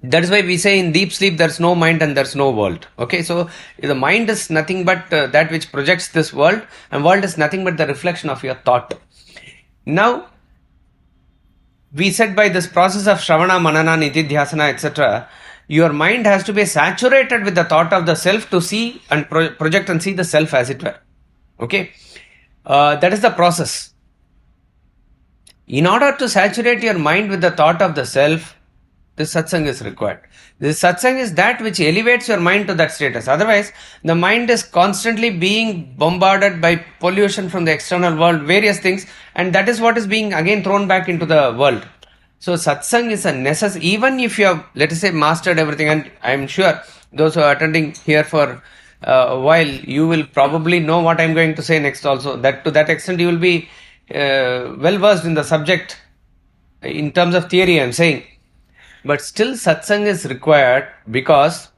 That is why we say in deep sleep there's no mind and there's no world. Okay, so the mind is nothing but that which projects this world, and world is nothing but the reflection of your thought. Now, we said by this process of Shravana, Manana, Nididhyasana, etc., your mind has to be saturated with the thought of the self to see and project and see the self as it were. Okay, that is the process. In order to saturate your mind with the thought of the self, this satsang is required. This satsang is that which elevates your mind to that status. Otherwise, the mind is constantly being bombarded by pollution from the external world, various things, and that is what is being again thrown back into the world. So satsang is a necessary, even if you have, let us say, mastered everything, and I am sure those who are attending here for a while, you will probably know what I am going to say next also. That to that extent you will be well versed in the subject in terms of theory, I am saying. But still satsang is required, because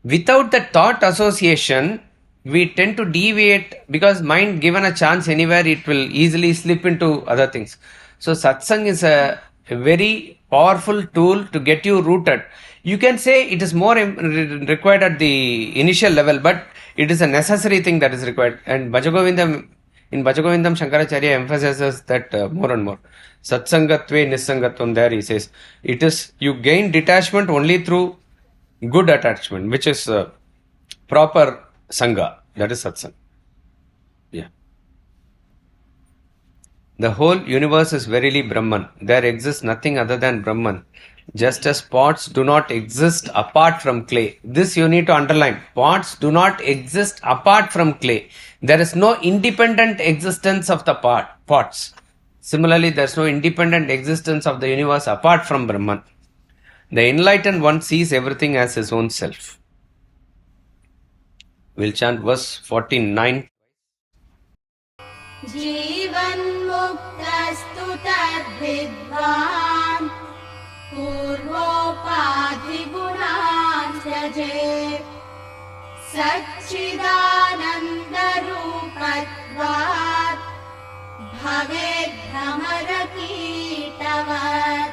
without the thought association, we tend to deviate, because mind given a chance anywhere, it will easily slip into other things. So satsang is a very powerful tool to get you rooted. You can say it is more required at the initial level, but it is a necessary thing that is required. And in Bhajagovindam, Shankaracharya emphasizes that more and more. Satsangatve Nisangatvam, there he says, it is, you gain detachment only through good attachment, which is proper Sangha. That is Satsang. Yeah. The whole universe is verily Brahman. There exists nothing other than Brahman. Just as pots do not exist apart from clay. This you need to underline. Pots do not exist apart from clay. There is no independent existence of the pots. Similarly, there is no independent existence of the universe apart from Brahman. The enlightened one sees everything as his own self. We'll chant verse 49. जीवन्मुक्तस्तु तद्विद्वान् पूर्वोपाधिगुणान् त्यजेत् सच्चिदानन्दरूपत्वात् भवेद्भ्रमरकीटवत्.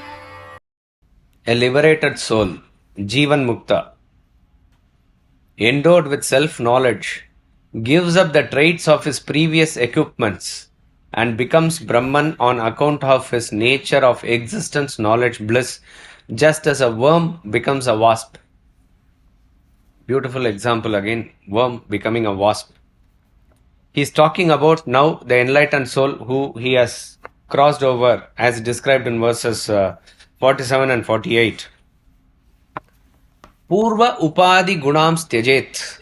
A liberated soul, Jivan Mukta, endowed with self-knowledge, gives up the traits of his previous equipments and becomes Brahman on account of his nature of existence, knowledge, bliss, just as a worm becomes a wasp. Beautiful example again, worm becoming a wasp. He is talking about now the enlightened soul who he has crossed over, as described in verses 47 and 48. Purva upadi gunams tyajet.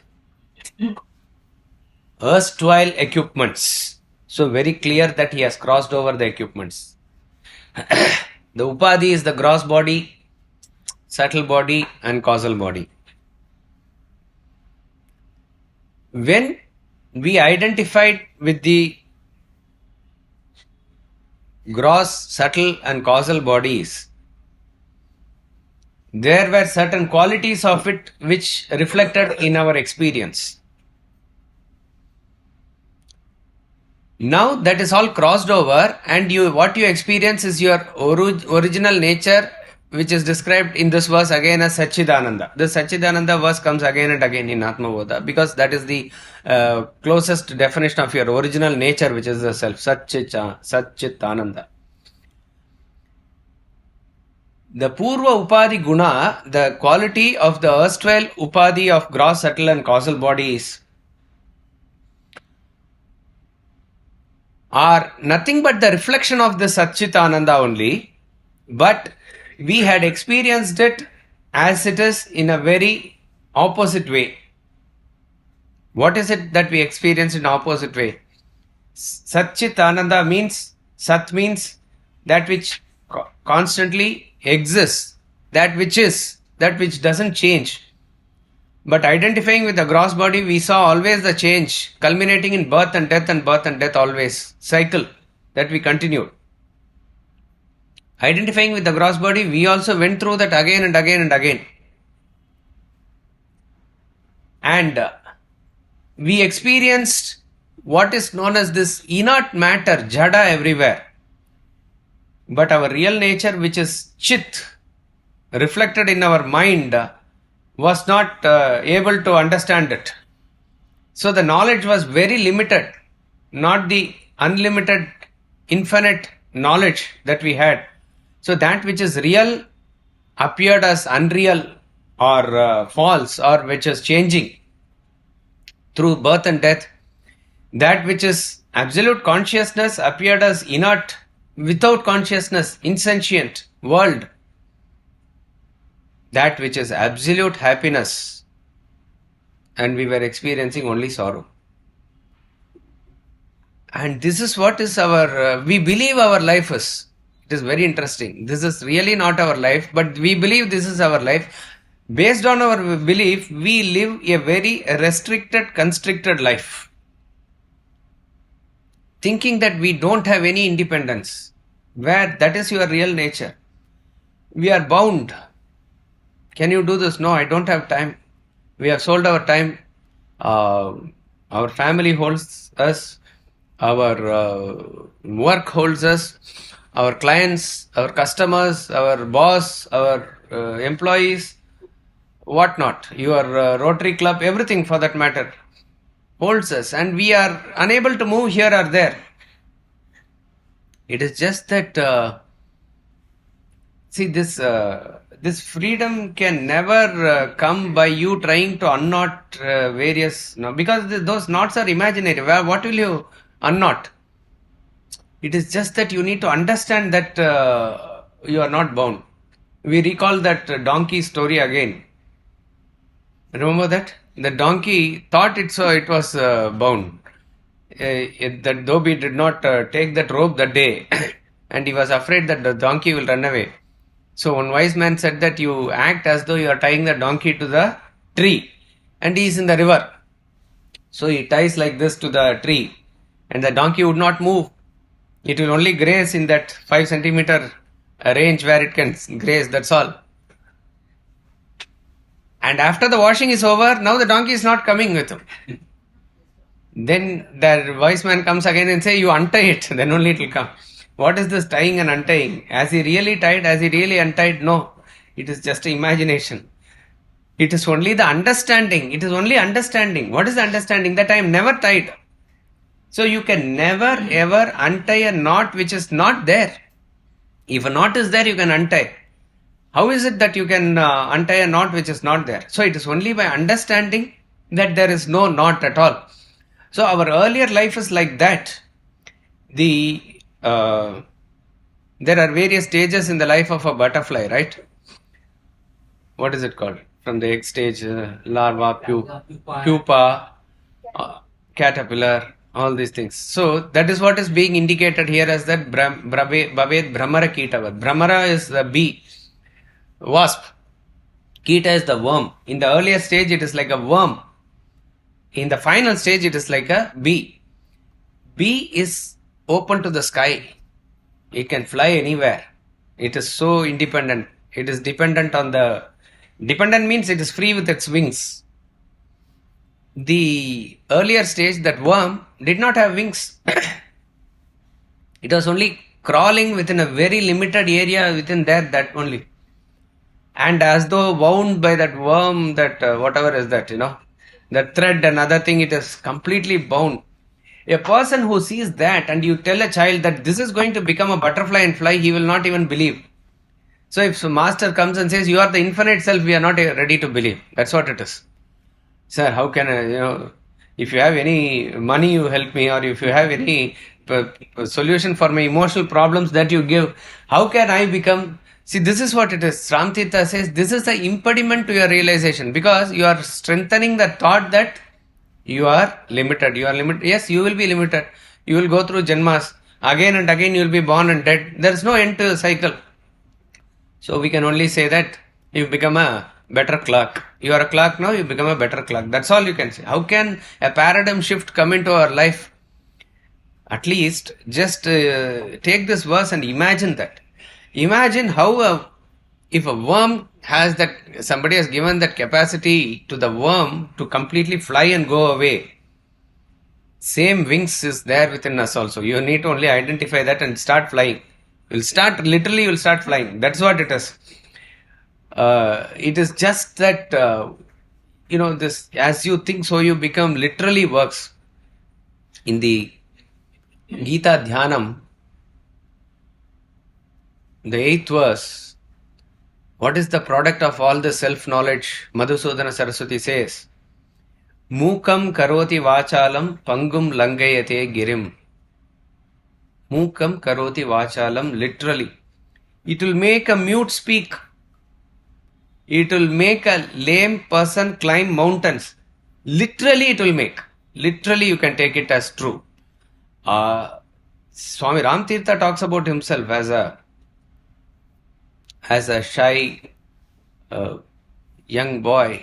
Erstwhile equipments. So very clear that he has crossed over the equipments. The upadi is the gross body, subtle body and causal body. When we identified with the gross, subtle and causal bodies, there were certain qualities of it which reflected in our experience. Now that is all crossed over, and what you experience is your original nature, which is described in this verse again as Satchidananda. This Satchidananda verse comes again and again in Atma Bodha, because that is the closest definition of your original nature, which is the self, Satchitananda. The Purva Upadi Guna, the quality of the erstwhile Upadi of gross, subtle and causal bodies, are nothing but the reflection of the Satchitananda only, but we had experienced it as it is in a very opposite way. What is it that we experienced in opposite way? Satchitananda means, Sat means that which constantly exists, that which is, that which doesn't change. But identifying with the gross body, we saw always the change, culminating in birth and death always. Cycle that we continued. Identifying with the gross body, we also went through that again and again and again. And we experienced what is known as this inert matter, jada everywhere. But our real nature, which is chit, reflected in our mind, was not able to understand it. So the knowledge was very limited, not the unlimited, infinite knowledge that we had. So that which is real appeared as unreal or false, or which is changing through birth and death. That which is absolute consciousness appeared as inert, without consciousness, insentient world. That which is absolute happiness, and we were experiencing only sorrow. And this is what is our, we believe our life is. It is very interesting. This is really not our life, but we believe this is our life. Based on our belief, we live a very restricted, constricted life. Thinking that we don't have any independence, where that is your real nature. We are bound. Can you do this? No, I don't have time. We have sold our time. Our family holds us. Our work holds us. Our clients, our customers, our boss, our employees, whatnot. Your Rotary Club, everything for that matter, holds us. And we are unable to move here or there. It is just that, see, this freedom can never come by you trying to unknot various, because those knots are imaginary. What will you unknot? It is just that you need to understand that you are not bound. We recall that donkey story again. Remember that? The donkey thought it was bound. That Dhobi did not take that rope that day and he was afraid that the donkey will run away. So one wise man said that you act as though you are tying the donkey to the tree and he is in the river. So he ties like this to the tree and the donkey would not move. It will only graze in that 5 centimeter range where it can graze, that's all. And after the washing is over, now the donkey is not coming with him. Then the wise man comes again and say, you untie it, then only it will come. What is this tying and untying? Has he really tied? Has he really untied? No. It is just imagination. It is only the understanding. It is only understanding. What is the understanding? That I am never tied. So you can never ever untie a knot which is not there. If a knot is there, you can untie. How is it that you can untie a knot which is not there? So it is only by understanding that there is no knot at all. So our earlier life is like that. There are various stages in the life of a butterfly, right? What is it called? From the egg stage, larva, pupa, caterpillar, all these things. So that is what is being indicated here as that Bhaved Brahmara Kitavad. Brahmara is the bee, wasp. Kita is the worm. In the earlier stage, it is like a worm. In the final stage, it is like a bee. Bee is open to the sky. It can fly anywhere. It is so independent. It is dependent on the... Dependent means it is free with its wings. The earlier stage, that worm did not have wings. It was only crawling within a very limited area within there, that only. And as though wound by that worm, that whatever is that, that thread and other thing, it is completely bound. A person who sees that and you tell a child that this is going to become a butterfly and fly, he will not even believe. So if some master comes and says, you are the infinite self, we are not ready to believe. That's what it is. Sir, how can I, if you have any money, you help me, or if you have any solution for my emotional problems that you give, how can I become... See, this is what it is. Ramtirtha says, this is the impediment to your realization, because you are strengthening the thought that you are limited. You are limited. Yes, you will be limited. You will go through janmas. Again and again you will be born and dead. There is no end to the cycle. So we can only say that you become a better clerk. You are a clerk now, you become a better clerk. That's all you can say. How can a paradigm shift come into our life? At least just take this verse and imagine that. Imagine how if a worm has that, somebody has given that capacity to the worm to completely fly and go away. Same wings is there within us also. You need to only identify that and start flying. You'll start flying. That's what it is. It is just that, this, as you think, so you become, literally works. In the Gita Dhyanam, the 8th verse, what is the product of all the self-knowledge? Madhusudana Saraswati says, Mukam karoti vachalam pangum langayate girim. Mukam karoti vachalam, literally. It will make a mute speak. It will make a lame person climb mountains. Literally it will make. Literally you can take it as true. Swami Ramtirtha talks about himself as a shy young boy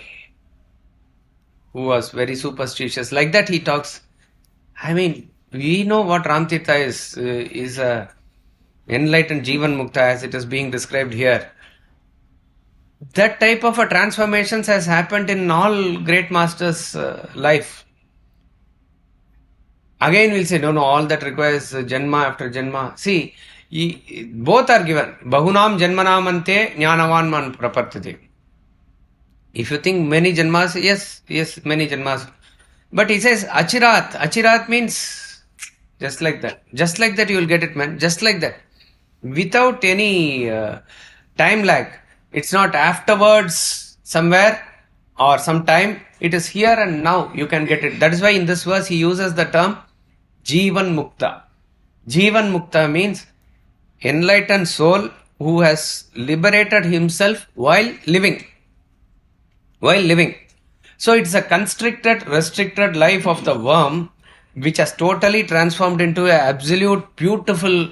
who was very superstitious. Like that he talks. I mean, we know what Ramtirtha is a enlightened Jivan Mukta as it is being described here. That type of a transformations has happened in all great masters' life. Again we'll say, no, all that requires janma after janma. See, both are given. Bahunam janmanam ante jnanavan man prapartate. If you think many janmas, yes, many janmas. But he says achirat. Achirat means just like that. Just like that you will get it, man. Just like that. Without any time lag. It's not afterwards somewhere or sometime. It is here and now you can get it. That is why in this verse he uses the term Jivan Mukta. Jivan Mukta means enlightened soul who has liberated himself while living. So it's a constricted, restricted life of the worm which has totally transformed into an absolute beautiful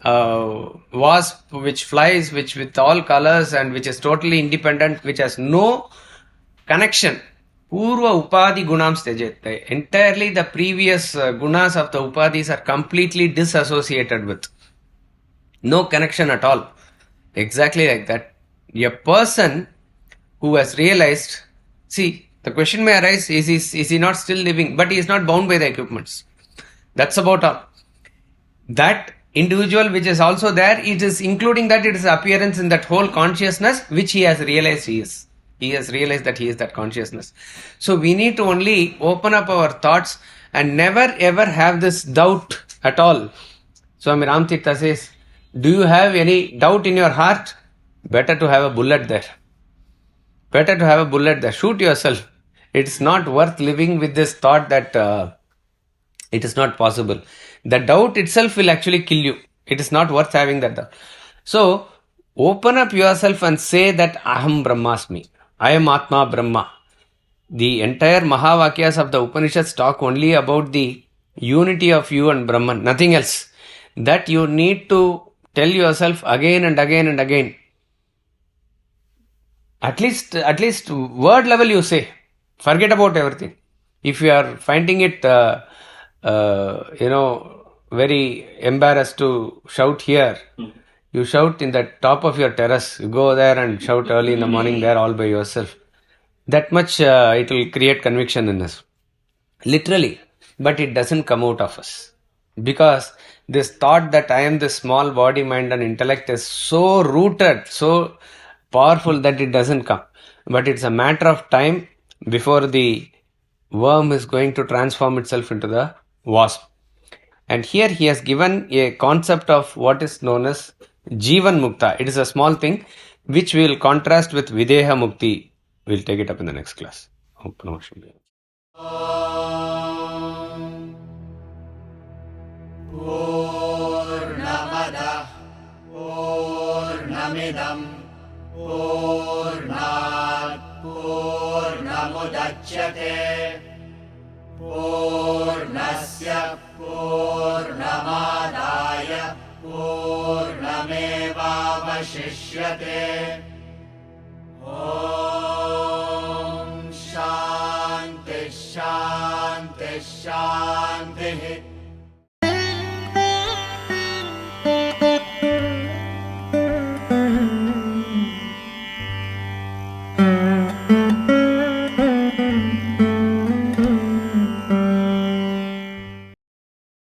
wasp which flies, which with all colors and which is totally independent, which has no connection. Purva upadi gunam stejet. Entirely the previous gunas of the upadis are completely disassociated with. No connection at all. Exactly like that. A person who has realized, see, the question may arise, is he not still living? But he is not bound by the equipments. That's about all. That individual which is also there, it is including that it is appearance in that whole consciousness which he has realized he is. He has realized that he is that consciousness. So we need to only open up our thoughts and never ever have this doubt at all. Swami Ramtirtha says, do you have any doubt in your heart? Better to have a bullet there. Better to have a bullet there. Shoot yourself. It's not worth living with this thought that it is not possible. The doubt itself will actually kill you. It is not worth having that doubt. So, open up yourself and say that Aham Brahmasmi. I am Atma Brahma. The entire Mahavakyas of the Upanishads talk only about the unity of you and Brahman, nothing else. That you need to tell yourself again and again and again. At least word level you say. Forget about everything. If you are finding it, very embarrassed to shout here, you shout in the top of your terrace. You go there and shout early in the morning there all by yourself. That much it will create conviction in us. Literally. But it doesn't come out of us. Because this thought that I am this small body, mind and intellect is so rooted, so powerful that it doesn't come. But it's a matter of time before the worm is going to transform itself into the wasp. And here he has given a concept of what is known as Jivan Mukta. It is a small thing which we will contrast with Videha Mukti. We'll take it up in the next class. Poornam Adah, Poornamidam, Poornat Poornamudachyate, Poornasya Poornamadaya Poornamevavashishyate. Om शान्तिः शान्तिः